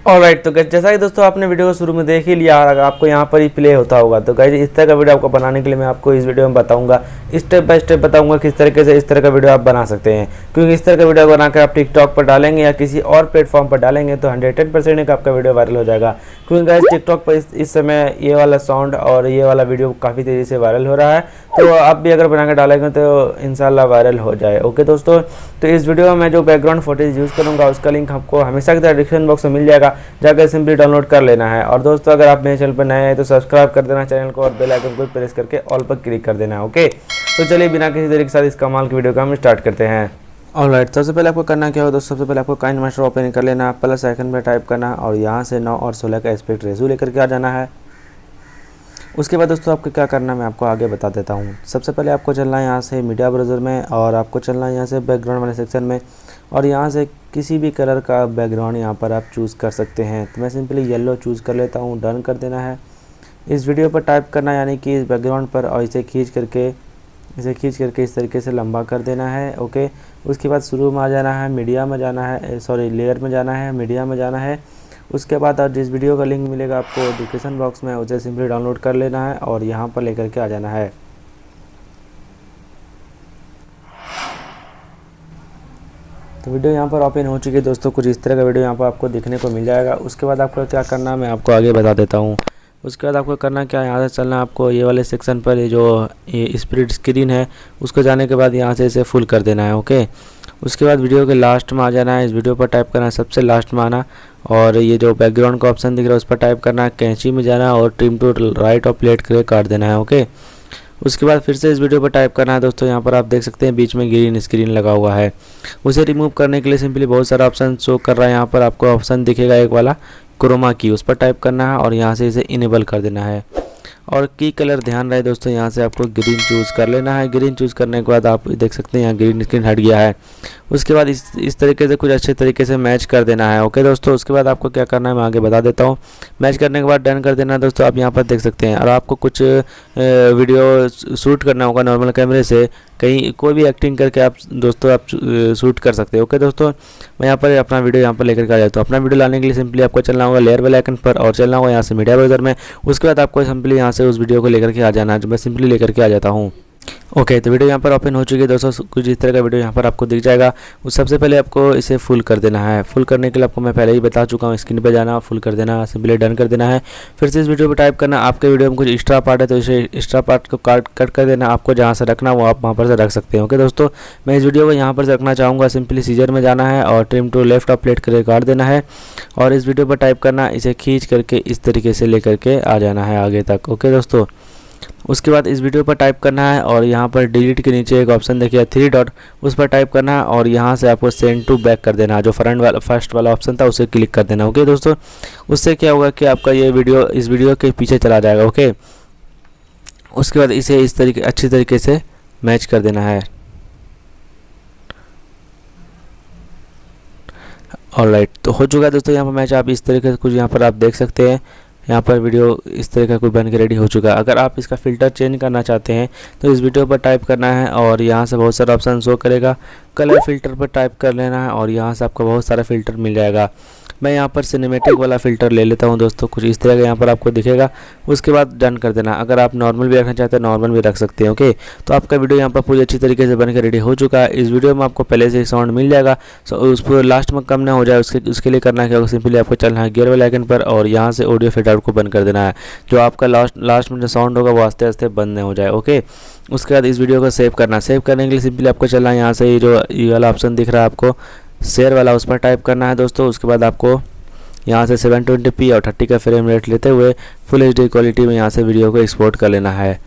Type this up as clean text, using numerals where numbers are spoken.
Alright, तो guys जैसा कि दोस्तों आपने वीडियो को शुरू में देख ही लिया, आपको यहाँ पर ही प्ले होता होगा। तो गाइस इस तरह का वीडियो आपको बनाने के लिए मैं आपको इस वीडियो में बताऊंगा, स्टेप बाय स्टेप बताऊंगा किस तरीके से इस तरह का वीडियो आप बना सकते हैं। क्योंकि इस तरह का वीडियो बनाकर आप टिकटॉक पर डालेंगे या किसी और प्लेटफॉर्म पर डालेंगे तो 110% आपका वीडियो वायरल हो जाएगा। क्योंकि गाइस टिकटॉक पर इस समय ये वाला साउंड और ये वाला वीडियो काफ़ी तेज़ी से वायरल हो रहा है, तो आप भी अगर बनाकर डालेंगे तो इंशाल्लाह वायरल हो जाए। ओके दोस्तों, तो इस वीडियो में मैं जो बैकग्राउंड फुटेज यूज़ करूँगा उसका लिंक आपको हमेशा की तरह डिस्क्रिप्शन बॉक्स में मिल जाएगा, जाकर सिंपली डाउनलोड कर लेना है। और दोस्तों अगर आप मेरे चैनल पर नए हैं तो सब्सक्राइब कर देना चैनल को और बेल आइकन को प्रेस करके ऑल पर क्लिक कर देना। ओके, तो चलिए बिना किसी देरी के साथ इस कमाल की वीडियो का हम स्टार्ट करते हैं। ऑलराइट, सबसे पहले आपको करना क्या हो दोस्तों, सबसे पहले आपको काइनेमास्टर ओपन कर लेना, प्लस आइकन पर टाइप करना और यहाँ से 9 और 16 का एस्पेक्ट रेशियो लेकर के आ जाना है। उसके बाद दोस्तों आपको क्या करना है मैं आपको आगे बता देता हूँ। सबसे पहले आपको चलना है यहाँ से मीडिया ब्राउज़र में और आपको चलना है यहाँ से बैकग्राउंड वाले सेक्शन में और यहाँ से किसी भी कलर का बैकग्राउंड यहाँ पर आप चूज़ कर सकते हैं। तो मैं सिंपली येलो चूज़ कर लेता हूँ, डन कर देना है। इस वीडियो पर टाइप करना यानी कि इस बैकग्राउंड पर और इसे खींच करके इस तरीके से लंबा कर देना है। ओके, उसके बाद शुरू में आ जाना है, मीडिया में जाना है, सॉरी लेयर में जाना है, मीडिया में जाना है। उसके बाद और जिस वीडियो का लिंक मिलेगा आपको डिस्क्रिप्शन बॉक्स में, उसे सिंपली डाउनलोड कर लेना है और यहाँ पर लेकर के आ जाना है। तो वीडियो यहाँ पर ओपन हो चुकी है दोस्तों, कुछ इस तरह का वीडियो यहाँ पर आपको देखने को मिल जाएगा। उसके बाद आपको क्या करना है मैं आपको आगे बता देता हूँ। उसके बाद आपको करना क्या है, यहाँ से चलना आपको ये वाले सेक्शन पर, ये जो ये स्प्लिट स्क्रीन है उसको जाने के बाद यहाँ से इसे फुल कर देना है। ओके, उसके बाद वीडियो के लास्ट में आ जाना है, इस वीडियो पर टाइप करना है, सबसे लास्ट में आना और ये जो बैकग्राउंड का ऑप्शन दिख रहा है उस पर टाइप करना है, कैंची में जाना और ट्रिम टू राइट और प्लेट करके काट देना है। ओके, उसके बाद फिर से इस वीडियो पर टाइप करना है दोस्तों। यहाँ पर आप देख सकते हैं बीच में ग्रीन स्क्रीन लगा हुआ है, उसे रिमूव करने के लिए सिंपली बहुत सारा ऑप्शन शो कर रहा है। यहाँ पर आपको ऑप्शन दिखेगा एक वाला क्रोमा की, उस पर टाइप करना है और यहाँ से इसे इनेबल कर देना है। और की कलर ध्यान रहे दोस्तों, यहाँ से आपको ग्रीन चूज़ कर लेना है। ग्रीन चूज़ करने के बाद आप देख सकते हैं यहाँ ग्रीन स्क्रीन हट गया है। उसके बाद इस तरीके से कुछ अच्छे तरीके से मैच कर देना है। ओके दोस्तों, उसके बाद आपको क्या करना है मैं आगे बता देता हूँ। मैच करने के बाद डन कर देना है दोस्तों। आप यहाँ पर देख सकते हैं और आपको कुछ वीडियो शूट करना होगा नॉर्मल कैमरे से, कहीं कोई भी एक्टिंग करके आप दोस्तों आप शूट कर सकते हो। ओके दोस्तों, मैं यहाँ पर अपना वीडियो यहाँ पर लेकर के आ जाता हूँ। अपना वीडियो लाने के लिए सिंपली आपको चलना होगा लेयर वाले आइकन पर और चलना होगा यहाँ से मीडिया ब्राउज़र में। उसके बाद आपको सिंपली यहाँ से उस वीडियो को लेकर के आ जाना है, जो मैं सिंपली लेकर के आ जाता हूँ। ओके, तो वीडियो यहाँ पर ओपन हो चुकी है दोस्तों, कुछ इस तरह का वीडियो यहाँ पर आपको दिख जाएगा। सबसे पहले आपको इसे फुल कर देना है। फुल करने के लिए आपको मैं पहले ही बता चुका हूँ, स्क्रीन पे जाना, फुल कर देना, सिंपली डन कर देना है। फिर से इस वीडियो पर टाइप करना, आपके वीडियो में कुछ एक्स्ट्रा पार्ट है तो इसे एक्स्ट्रा पार्ट को कट कर देना। आपको जहाँ से रखना वो आप वहाँ पर से रख सकते हैं। ओके दोस्तों, मैं इस वीडियो को यहाँ पर से रखना चाहूँगा, सिंपली सीजर में जाना है और ट्रिम टू लेफ्ट और प्लेट करके काट देना है और इस वीडियो पर टाइप करना, इसे खींच करके इस तरीके से लेकर के आ जाना है आगे तक। ओके दोस्तों, उसके बाद इस वीडियो पर टाइप करना है और यहाँ पर डिलीट के नीचे एक ऑप्शन देखिए 3 डॉट, उस पर टाइप करना है और यहाँ से आपको सेंड टू बैक कर देना है। जो फर्स्ट वाला ऑप्शन था उसे क्लिक कर देना। ओके दोस्तों, उससे क्या होगा कि आपका ये वीडियो इस वीडियो के पीछे चला जाएगा। ओके, उसके बाद इसे इस तरीके अच्छी तरीके से मैच कर देना है। ऑलराइट, तो हो चुका है दोस्तों यहाँ पर मैच। आप इस तरीके से कुछ यहाँ पर आप देख सकते हैं, यहाँ पर वीडियो इस तरह का कोई बन के रेडी हो चुका है। अगर आप इसका फ़िल्टर चेंज करना चाहते हैं तो इस वीडियो पर टाइप करना है और यहाँ से बहुत सारा ऑप्शन शो करेगा, कलर फ़िल्टर पर टाइप कर लेना है और यहाँ से आपको बहुत सारा फ़िल्टर मिल जाएगा। मैं यहाँ पर सिनेमैटिक वाला फ़िल्टर ले लेता हूँ दोस्तों, कुछ इस तरह का यहाँ पर आपको दिखेगा। उसके बाद डन कर देना। अगर आप नॉर्मल भी रखना चाहते हैं नॉर्मल भी रख सकते हैं। ओके, तो आपका वीडियो यहाँ पर पूरी अच्छी तरीके से बन के रेडी हो चुका है। इस वीडियो में आपको पहले से साउंड मिल जाएगा, उस पर लास्ट में कम ना हो जाए उसके लिए करना क्या होगा, सिंपली आपको चलना है गियर वाले आइकन पर और यहाँ से ऑडियो फेड आउट को बंद कर देना है। जो आपका लास्ट में जो साउंड होगा वो आस्ते आस्ते बंद नहीं हो जाए। ओके, उसके बाद इस वीडियो को सेव करना। सेव करने के लिए सिंपली आपको चलना है यहाँ से ये वाला ऑप्शन दिख रहा है आपको शेयर वाला, उस पर टाइप करना है दोस्तों। उसके बाद आपको यहाँ से 720p और 30 का फ्रेम रेट लेते हुए फुल HD क्वालिटी में यहाँ से वीडियो को एक्सपोर्ट कर लेना है।